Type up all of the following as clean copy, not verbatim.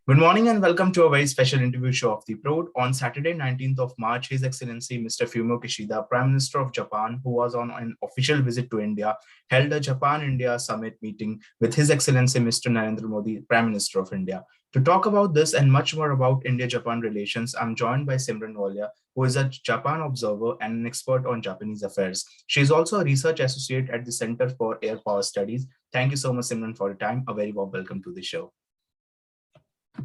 Good morning and welcome to a very special interview show of The Prode. On Saturday, 19th of March, His Excellency Mr. Fumio Kishida, Prime Minister of Japan, who was on an official visit to India, held a Japan-India summit meeting with His Excellency Mr. Narendra Modi, Prime Minister of India. To talk about this and much more about India-Japan relations, I'm joined by Simran Walia, who is a Japan observer and an expert on Japanese affairs. She is also a research associate at the Center for Air Power Studies. Thank you so much, Simran, for your time. A very warm welcome to the show.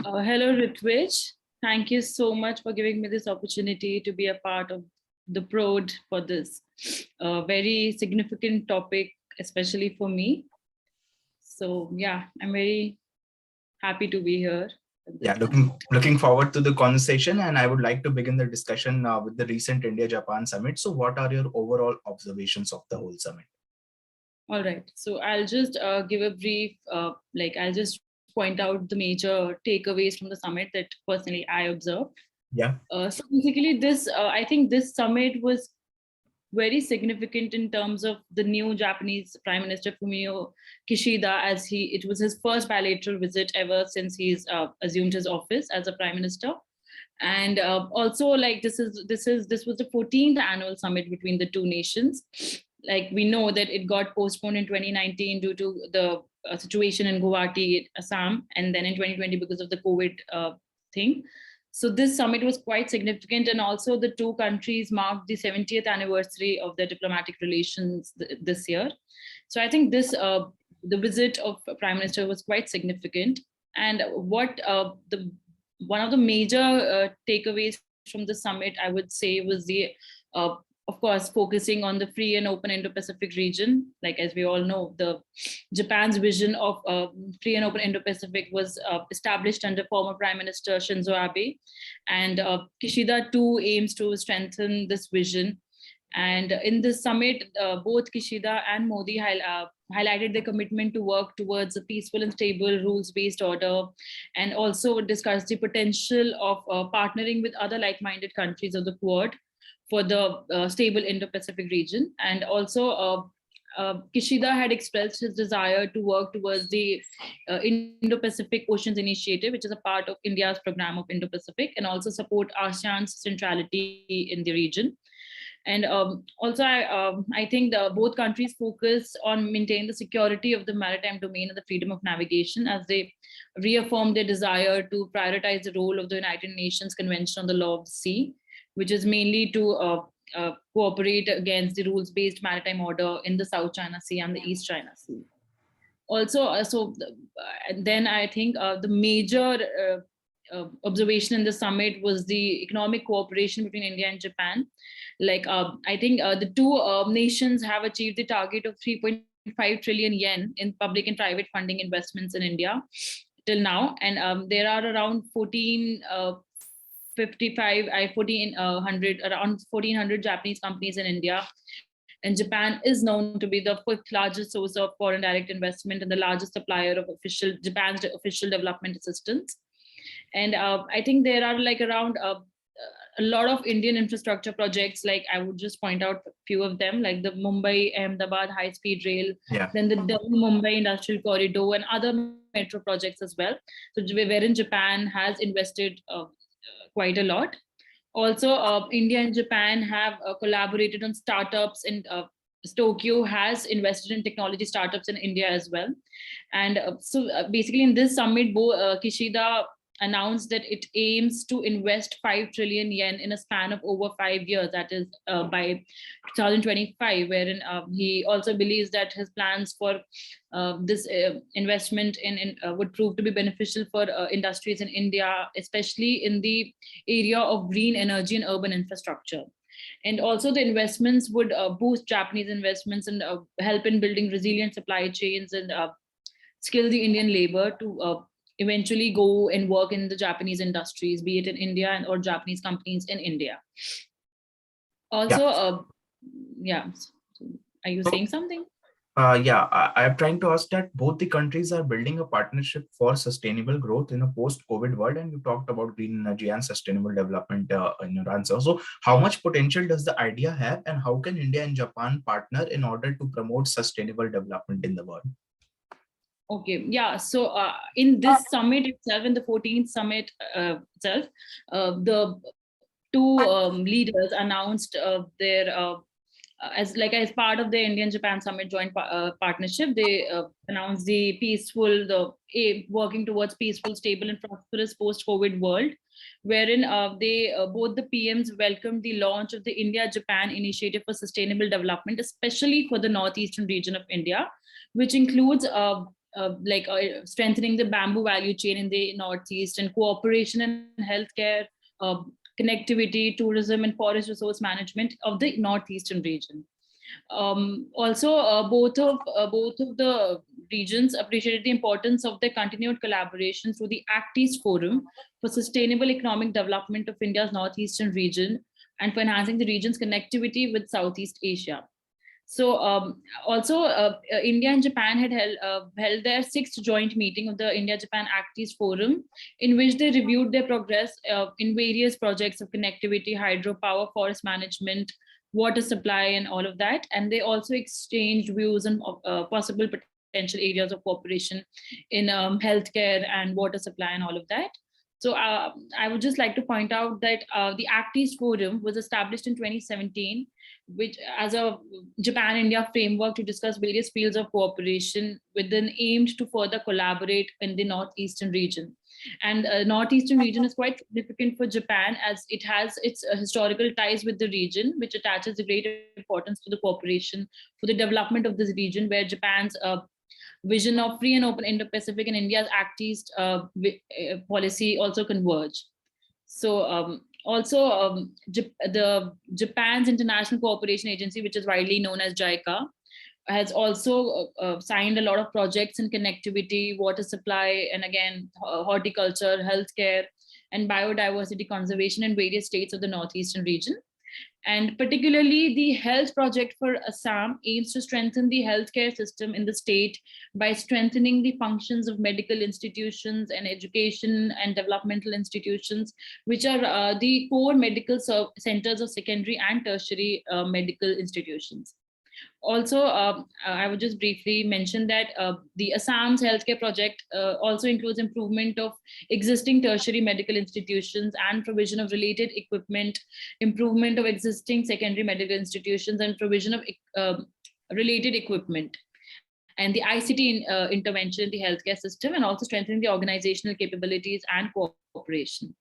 Hello, Ritwij. Thank you so much for giving me this opportunity to be a part of the Prode for this very significant topic, especially for me. So yeah, I'm very happy to be here. Yeah, looking forward to the conversation, and I would like to begin the discussion with the recent India-Japan summit. So what are your overall observations of the whole summit? All right, so I'll just give a brief, I'll just point out the major takeaways from the summit that personally I observed. Yeah. So basically I think this summit was very significant in terms of the new Japanese Prime Minister Fumio Kishida, as it was his first bilateral visit ever since he's assumed his office as a Prime Minister. And also, like this was the 14th annual summit between the two nations. Like we know that it got postponed in 2019 due to the situation in Guwahati, Assam, and then in 2020 because of the COVID thing. So this summit was quite significant, and also the two countries marked the 70th anniversary of their diplomatic relations this year. So I think the visit of Prime Minister was quite significant. And what one of the major takeaways from the summit, I would say, was of course, focusing on the free and open Indo-Pacific region. Like, as we all know, Japan's vision of free and open Indo-Pacific was established under former Prime Minister Shinzo Abe. And Kishida too aims to strengthen this vision. And in this summit, both Kishida and Modi highlighted their commitment to work towards a peaceful and stable rules-based order, and also discussed the potential of partnering with other like-minded countries of the Quad for the stable Indo-Pacific region. And also Kishida had expressed his desire to work towards the Indo-Pacific Oceans Initiative, which is a part of India's program of Indo-Pacific, and also support ASEAN's centrality in the region. And also, I think both countries focus on maintaining the security of the maritime domain and the freedom of navigation, as they reaffirm their desire to prioritize the role of the United Nations Convention on the Law of the Sea, which is mainly to cooperate against the rules-based maritime order in the South China Sea and the East China Sea. Also, then I think the major observation in the summit was the economic cooperation between India and Japan. Like, I think the two nations have achieved the target of 3.5 trillion yen in public and private funding investments in India till now. And there are around 1,400 Japanese companies in India. And Japan is known to be the fifth largest source of foreign direct investment and the largest supplier of Japan's official development assistance. And I think there are like around a lot of Indian infrastructure projects. Like, I would just point out a few of them, like the Mumbai-Ahmedabad high-speed rail, then the Delhi-Mumbai industrial corridor, and other metro projects as well. So wherein Japan has invested quite a lot. Also, India and Japan have collaborated on startups, and Tokyo has invested in technology startups in India as well. And so basically in this summit, Kishida announced that it aims to invest 5 trillion yen in a span of over 5 years, that is by 2025, wherein he also believes that his plans for this investment would prove to be beneficial for industries in India, especially in the area of green energy and urban infrastructure. And also the investments would boost Japanese investments and help in building resilient supply chains and skill the Indian labor to eventually go and work in the Japanese industries, be it in India or Japanese companies in India. Also, are you saying something? I'm trying to ask that both the countries are building a partnership for sustainable growth in a post-COVID world, and you talked about green energy and sustainable development in your answer. So how much potential does the idea have, and how can India and Japan partner in order to promote sustainable development in the world? Okay, yeah. So in this summit itself, in the 14th summit itself, the two leaders announced their as part of the Indian Japan Summit joint partnership, they announced the working towards peaceful, stable, and prosperous post-COVID world, wherein they both the PMs welcomed the launch of the India Japan Initiative for Sustainable Development, especially for the northeastern region of India, which includes strengthening the bamboo value chain in the northeast and cooperation in healthcare. Connectivity, tourism, and forest resource management of the northeastern region. Also, both of the regions appreciated the importance of their continued collaboration through the Act East Forum for Sustainable Economic Development of India's northeastern region and for enhancing the region's connectivity with Southeast Asia. So India and Japan had held their sixth joint meeting of the India-Japan Act East Forum, in which they reviewed their progress in various projects of connectivity, hydropower, forest management, water supply, and all of that. And they also exchanged views on possible potential areas of cooperation in healthcare and water supply and all of that. So I would just like to point out that the Act East Forum was established in 2017, which as a Japan-India framework to discuss various fields of cooperation with an aim to further collaborate in the northeastern region. And northeastern region is quite significant for Japan as it has its historical ties with the region, which attaches a great importance to the cooperation for the development of this region, where Japan's vision of free and open Indo-Pacific and India's Act East policy also converge. So the Japan's International Cooperation Agency, which is widely known as JICA, has also signed a lot of projects in connectivity, water supply, and again, horticulture, healthcare, and biodiversity conservation in various states of the northeastern region. And particularly the health project for Assam aims to strengthen the healthcare system in the state by strengthening the functions of medical institutions and education and developmental institutions, which are the core medical centers of secondary and tertiary medical institutions. Also, I would just briefly mention that the Assam's healthcare project also includes improvement of existing tertiary medical institutions and provision of related equipment, improvement of existing secondary medical institutions, and provision of related equipment, and the ICT intervention in the healthcare system, and also strengthening the organizational capabilities and cooperation.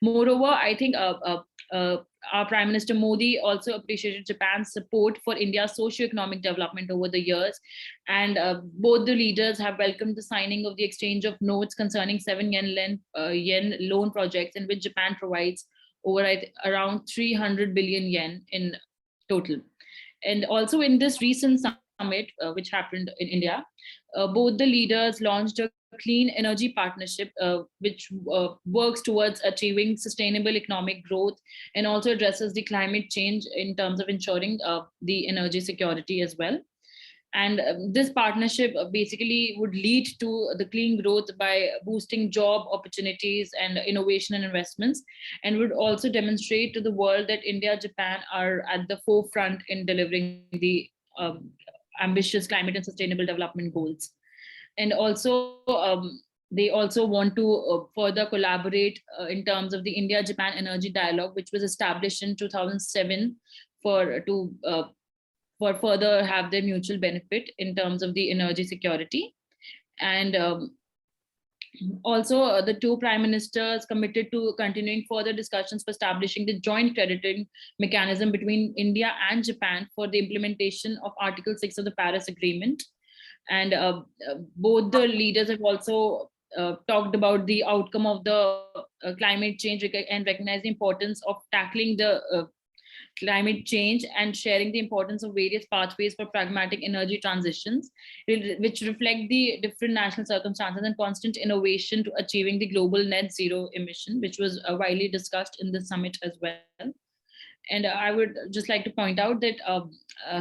Moreover, I think our Prime Minister Modi also appreciated Japan's support for India's socio-economic development over the years. And both the leaders have welcomed the signing of the exchange of notes concerning 7 yen loan projects in which Japan provides over around 300 billion yen in total. And also in this recent summit, which happened in India, both the leaders launched a clean energy partnership, which works towards achieving sustainable economic growth and also addresses the climate change in terms of ensuring the energy security as well. And this partnership basically would lead to the clean growth by boosting job opportunities and innovation and investments, and would also demonstrate to the world that India, Japan are at the forefront in delivering the ambitious climate and sustainable development goals. And also, they also want to further collaborate in terms of the India-Japan Energy Dialogue, which was established in 2007 for further have their mutual benefit in terms of the energy security. And also, the two prime ministers committed to continuing further discussions for establishing the joint crediting mechanism between India and Japan for the implementation of Article 6 of the Paris Agreement. And both the leaders have also talked about the outcome of the climate change and recognize the importance of tackling the climate change and sharing the importance of various pathways for pragmatic energy transitions, which reflect the different national circumstances and constant innovation to achieving the global net zero emission, which was widely discussed in the summit as well. And I would just like to point out that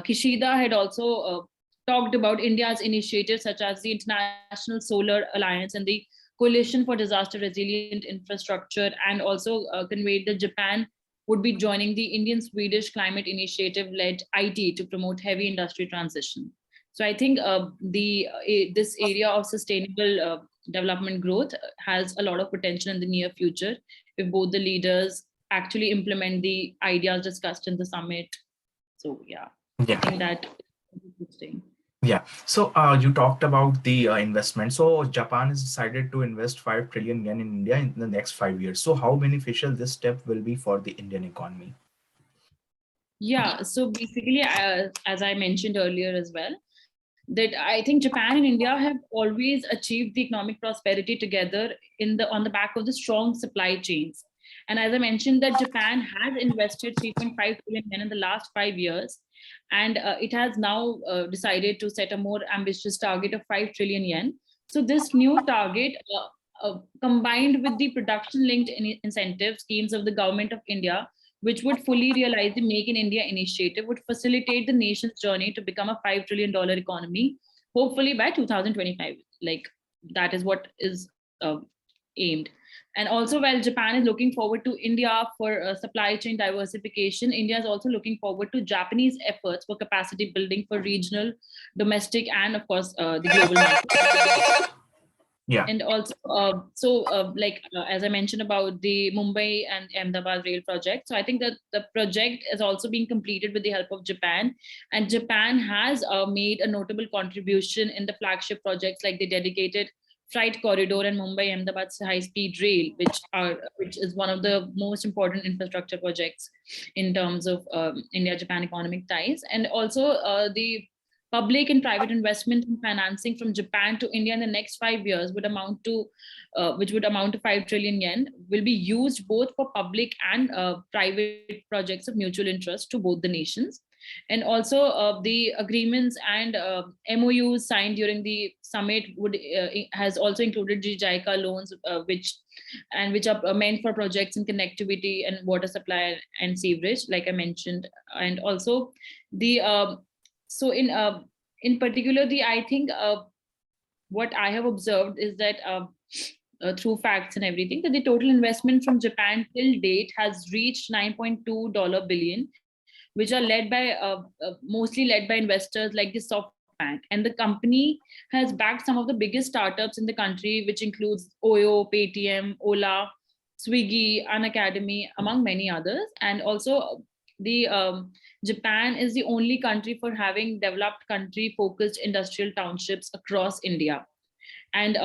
Kishida had also talked about India's initiatives such as the International Solar Alliance and the Coalition for Disaster Resilient Infrastructure, and also conveyed that Japan would be joining the Indian-Swedish Climate Initiative-led IT to promote heavy industry transition. So I think this area of sustainable development growth has a lot of potential in the near future if both the leaders actually implement the ideas discussed in the summit. So yeah, I Yeah. think that is interesting. Yeah. So you talked about the investment. So Japan has decided to invest 5 trillion yen in India in the next 5 years. So how beneficial this step will be for the Indian economy? Yeah, so basically, as I mentioned earlier as well, that I think Japan and India have always achieved the economic prosperity together on the back of the strong supply chains. And as I mentioned, that Japan has invested 3.5 trillion yen in the last 5 years, and it has now decided to set a more ambitious target of 5 trillion yen. So this new target, combined with the production-linked incentive schemes of the government of India, which would fully realize the Make in India initiative, would facilitate the nation's journey to become a $5 trillion economy, hopefully by 2025. Like that is what is aimed. And also, while Japan is looking forward to India for supply chain diversification, India is also looking forward to Japanese efforts for capacity building for regional, domestic, and of course, the global market. Yeah. And also, as I mentioned about the Mumbai and Ahmedabad rail project, so I think that the project is also being completed with the help of Japan, and Japan has made a notable contribution in the flagship projects like the dedicated freight corridor and Mumbai Ahmedabad high speed rail, which is one of the most important infrastructure projects in terms of India Japan economic ties. And also the public and private investment and financing from Japan to India in the next 5 years which would amount to 5 trillion yen, will be used both for public and private projects of mutual interest to both the nations. And also the agreements and MOUs signed during the summit has also included the JICA loans, which are meant for projects in connectivity and water supply and sewerage, like I mentioned. And also the so in particular, the I think what I have observed is that through facts and everything, that the total investment from Japan till date has reached 9.2 billion, which are led by mostly led by investors like the SoftBank, and the company has backed some of the biggest startups in the country, which includes Oyo, Paytm, Ola, Swiggy, Unacademy, among many others. And also the Japan is the only country for having developed country focused industrial townships across India. And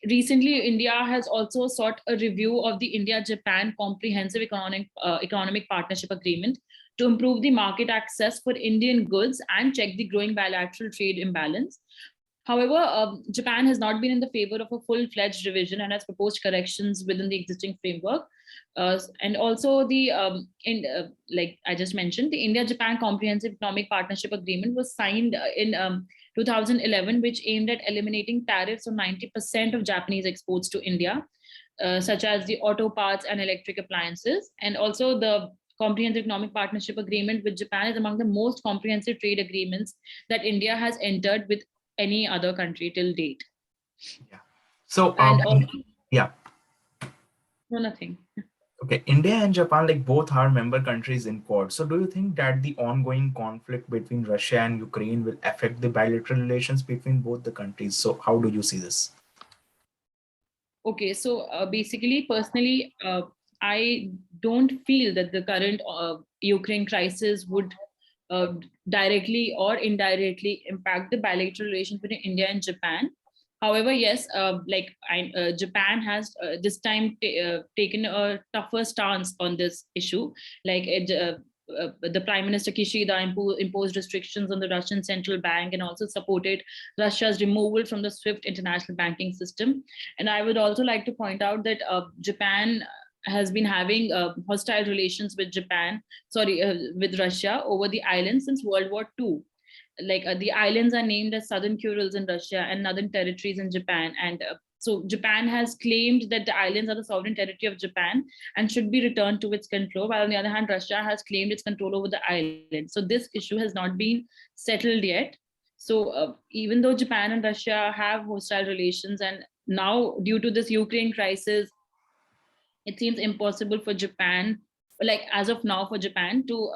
recently, India has also sought a review of the India Japan Comprehensive Economic Partnership Agreement to improve the market access for Indian goods and check the growing bilateral trade imbalance. However, Japan has not been in the favor of a full-fledged revision and has proposed corrections within the existing framework. And also, like I just mentioned, the India-Japan Comprehensive Economic Partnership Agreement was signed in 2011, which aimed at eliminating tariffs on 90% of Japanese exports to India, such as the auto parts and electric appliances. And also, the Comprehensive Economic Partnership Agreement with Japan is among the most comprehensive trade agreements that India has entered with any other country till date. Yeah. So And also, yeah. no, nothing. Okay, India and Japan, like both are member countries in Quad. So, do you think that the ongoing conflict between Russia and Ukraine will affect the bilateral relations between both the countries? So, how do you see this? Okay, so basically, personally, I don't feel that the current Ukraine crisis would directly or indirectly impact the bilateral relations between India and Japan. However, yes, Japan has this time taken a tougher stance on this issue. The Prime Minister Kishida imposed restrictions on the Russian central bank and also supported Russia's removal from the SWIFT international banking system. And I would also like to point out that Japan has been having hostile relations with Russia over the islands since World War II. The islands are named as Southern Kurils in Russia and Northern Territories in Japan. And so Japan has claimed that the islands are the sovereign territory of Japan and should be returned to its control, while on the other hand, Russia has claimed its control over the island. So this issue has not been settled yet. So even though Japan and Russia have hostile relations, and now due to this Ukraine crisis, it seems impossible for Japan, like as of now, for Japan to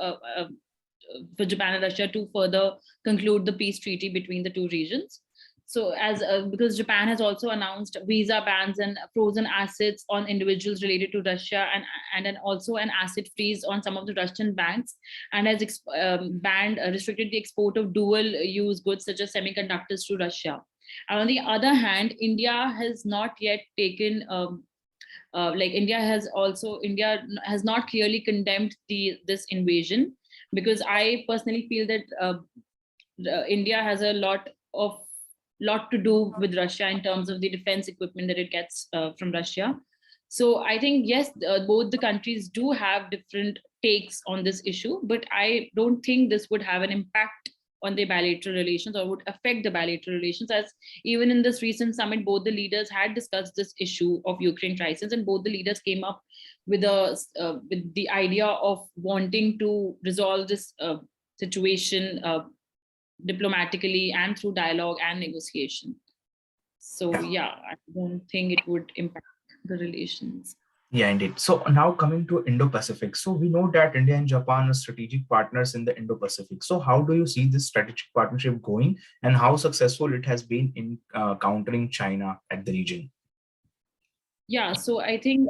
for Japan and Russia to further conclude the peace treaty between the two regions. So, as because Japan has also announced visa bans and frozen assets on individuals related to Russia, and then also an asset freeze on some of the Russian banks, and has banned restricted the export of dual use goods such as semiconductors to Russia. And on the other hand, India has not yet taken India has not clearly condemned this invasion, because I personally feel that India has a lot to do with Russia in terms of the defense equipment that it gets from Russia. So I think yes, both the countries do have different takes on this issue, but I don't think this would have an impact on the bilateral relations or would affect the bilateral relations, as even in this recent summit, both the leaders had discussed this issue of Ukraine crisis, and both the leaders came up with with the idea of wanting to resolve this situation diplomatically and through dialogue and negotiation. So yeah, I don't think it would impact the relations. Yeah, indeed. So now coming to Indo-Pacific. So we know that India and Japan are strategic partners in the Indo-Pacific. So how do you see this strategic partnership going, and how successful it has been in countering China at the region? Yeah, so I think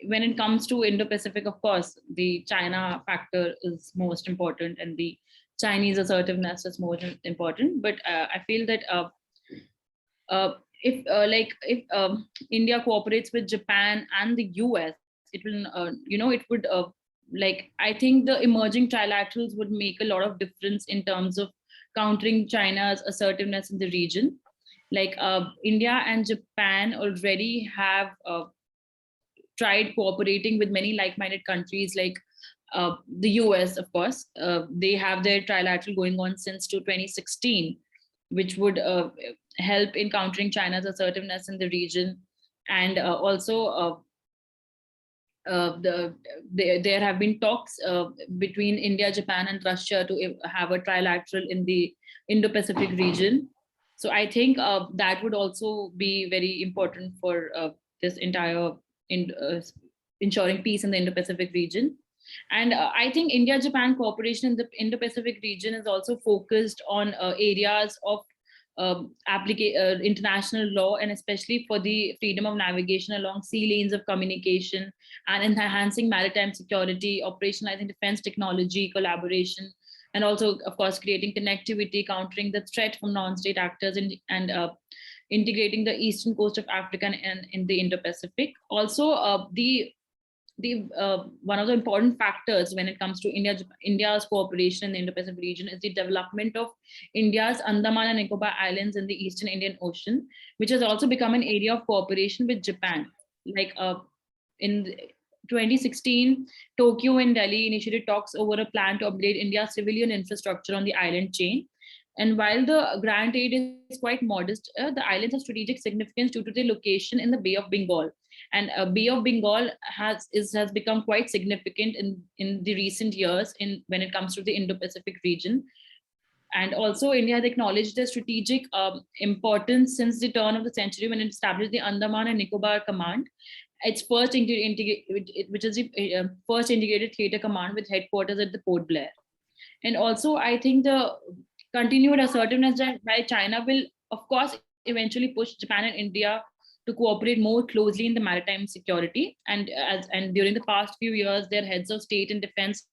when it comes to Indo-Pacific, of course, the China factor is most important, and the Chinese assertiveness is more important. But I feel that if India cooperates with Japan and the US, it will, it would, I think the emerging trilaterals would make a lot of difference in terms of countering China's assertiveness in the region. Like India and Japan already have tried cooperating with many like-minded countries, like the US, of course. They have their trilateral going on since 2016, which would help in countering China's assertiveness in the region. And also, there have been talks between India, Japan, and Russia to have a trilateral in the Indo-Pacific region. So I think that would also be very important for this entire ensuring peace in the Indo-Pacific region. And I think India-Japan cooperation in the Indo-Pacific region is also focused on areas of international law, and especially for the freedom of navigation along sea lanes of communication, and enhancing maritime security, operationalizing defense technology collaboration, and also, of course, creating connectivity, countering the threat from non-state actors, and integrating the eastern coast of Africa and in the Indo-Pacific. Also, the one of the important factors when it comes to India's cooperation in the Indo-Pacific region is the development of India's Andaman and Nicobar Islands in the Eastern Indian Ocean, which has also become an area of cooperation with Japan. Like in 2016, Tokyo and Delhi initiated talks over a plan to upgrade India's civilian infrastructure on the island chain. And while the grant aid is quite modest, the islands have strategic significance due to their location in the Bay of Bengal. And Bay of Bengal has become quite significant in the recent years when it comes to the Indo-Pacific region. And also, India has acknowledged the strategic importance since the turn of the century when it established the Andaman and Nicobar Command, its first which is the first integrated theater command with headquarters at the Port Blair. And also, I think the continued assertiveness by China will, of course, eventually push Japan and India to cooperate more closely in the maritime security. And during the past few years, their heads of state and defense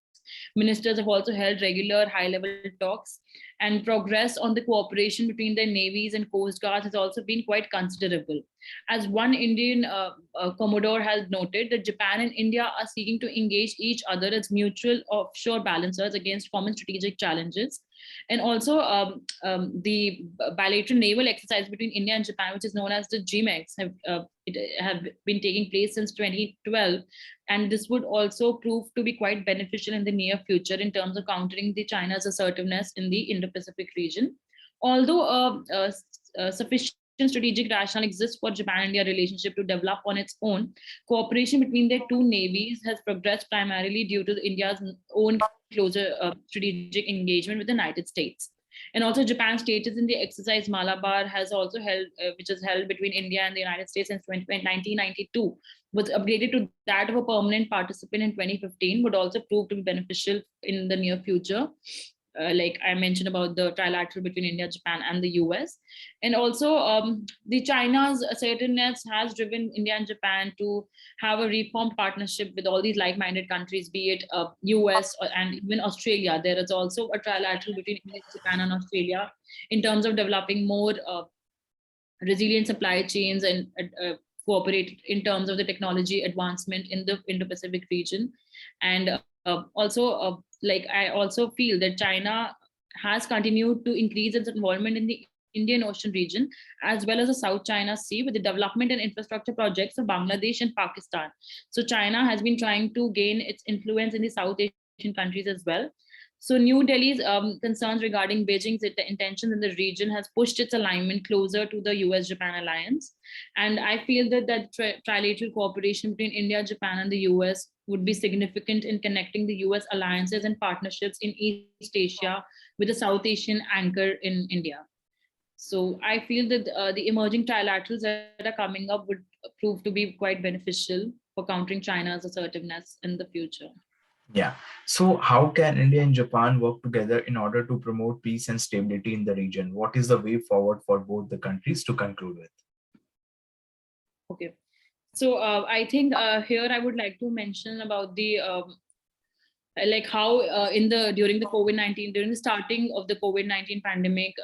ministers have also held regular high-level talks, and progress on the cooperation between their navies and coast guards has also been quite considerable. As one Indian Commodore has noted, that Japan and India are seeking to engage each other as mutual offshore balancers against common strategic challenges. And also, the bilateral naval exercise between India and Japan, which is known as the GMEX, have been taking place since 2012. And this would also prove to be quite beneficial in the near future in terms of countering the China's assertiveness in the Indo-Pacific region. Although sufficient strategic rationale exists for Japan-India relationship to develop on its own, cooperation between their two navies has progressed primarily due to India's own closer strategic engagement with the United States. And also Japan's status in the exercise Malabar has also held, which is held between India and the United States since 1992, was upgraded to that of a permanent participant in 2015, would also prove to be beneficial in the near future. Like I mentioned about the trilateral between India, Japan, and the US. And also the China's assertiveness has driven India and Japan to have a reformed partnership with all these like-minded countries, be it US and even Australia. There is also a trilateral between India, Japan, and Australia in terms of developing more resilient supply chains and cooperate in terms of the technology advancement in the Indo-Pacific region. And like I also feel that China has continued to increase its involvement in the Indian Ocean region, as well as the South China Sea, with the development and infrastructure projects of Bangladesh and Pakistan. So China has been trying to gain its influence in the South Asian countries as well. So New Delhi's concerns regarding Beijing's intentions in the region has pushed its alignment closer to the US-Japan alliance. And I feel that trilateral cooperation between India, Japan, and the US would be significant in connecting the US alliances and partnerships in East Asia with a South Asian anchor in India. So I feel that the emerging trilaterals that are coming up would prove to be quite beneficial for countering China's assertiveness in the future. Yeah. So how can India and Japan work together in order to promote peace and stability in the region? What is the way forward for both the countries, to conclude with? Okay. So I think here I would like to mention about the like how during the COVID-19, during the starting of the COVID-19 pandemic,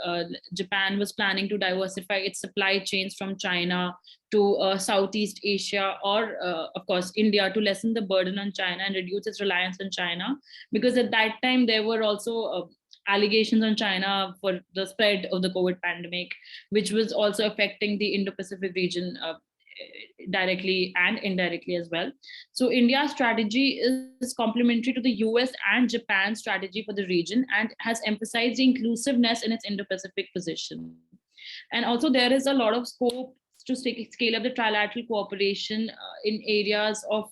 Japan was planning to diversify its supply chains from China to Southeast Asia, or of course India, to lessen the burden on China and reduce its reliance on China, because at that time there were also allegations on China for the spread of the COVID pandemic, which was also affecting the Indo-Pacific region directly and indirectly as well. So India's strategy is complementary to the US and Japan's strategy for the region, and has emphasized the inclusiveness in its Indo-Pacific position. And also there is a lot of scope to scale up the trilateral cooperation in areas of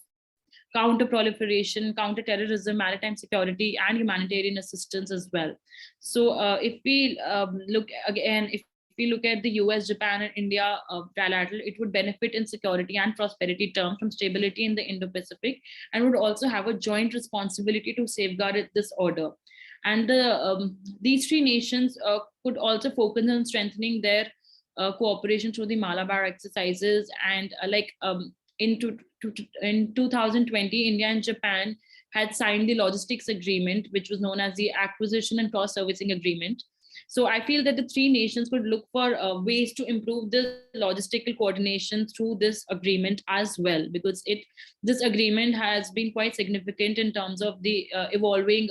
counter proliferation, counter terrorism, maritime security, and humanitarian assistance as well. So if we if we look at the US, Japan, and India trilateral, it would benefit in security and prosperity terms from stability in the Indo-Pacific, and would also have a joint responsibility to safeguard this order. And these three nations could also focus on strengthening their cooperation through the Malabar exercises. And in 2020, India and Japan had signed the logistics agreement, which was known as the Acquisition and Cross Servicing Agreement. So I feel that the three nations could look for ways to improve the logistical coordination through this agreement as well, because this agreement has been quite significant in terms of the evolving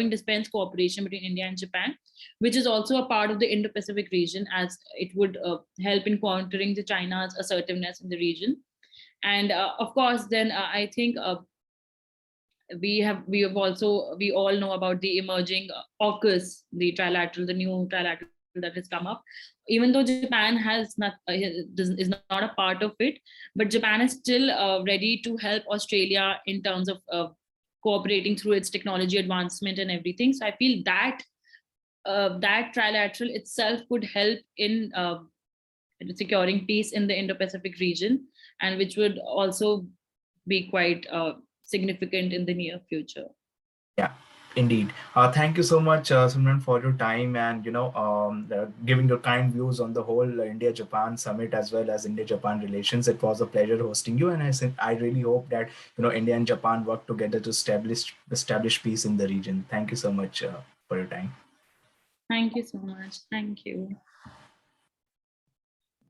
defense cooperation between India and Japan, which is also a part of the Indo-Pacific region, as it would help in countering the China's assertiveness in the region. And of course, then I think we all know about the emerging AUKUS, the new trilateral that has come up. Even though Japan is not a part of it, but Japan is still ready to help Australia in terms of cooperating through its technology advancement and everything. So I feel that that trilateral itself could help in securing peace in the Indo-Pacific region, and which would also be quite significant in the near future. Yeah, indeed. Thank you so much, Simran, for your time and giving your kind views on the whole India-Japan summit as well as India-Japan relations. It was a pleasure hosting you, and I really hope that India and Japan work together to establish peace in the region. Thank you so much for your time. Thank you so much. Thank you.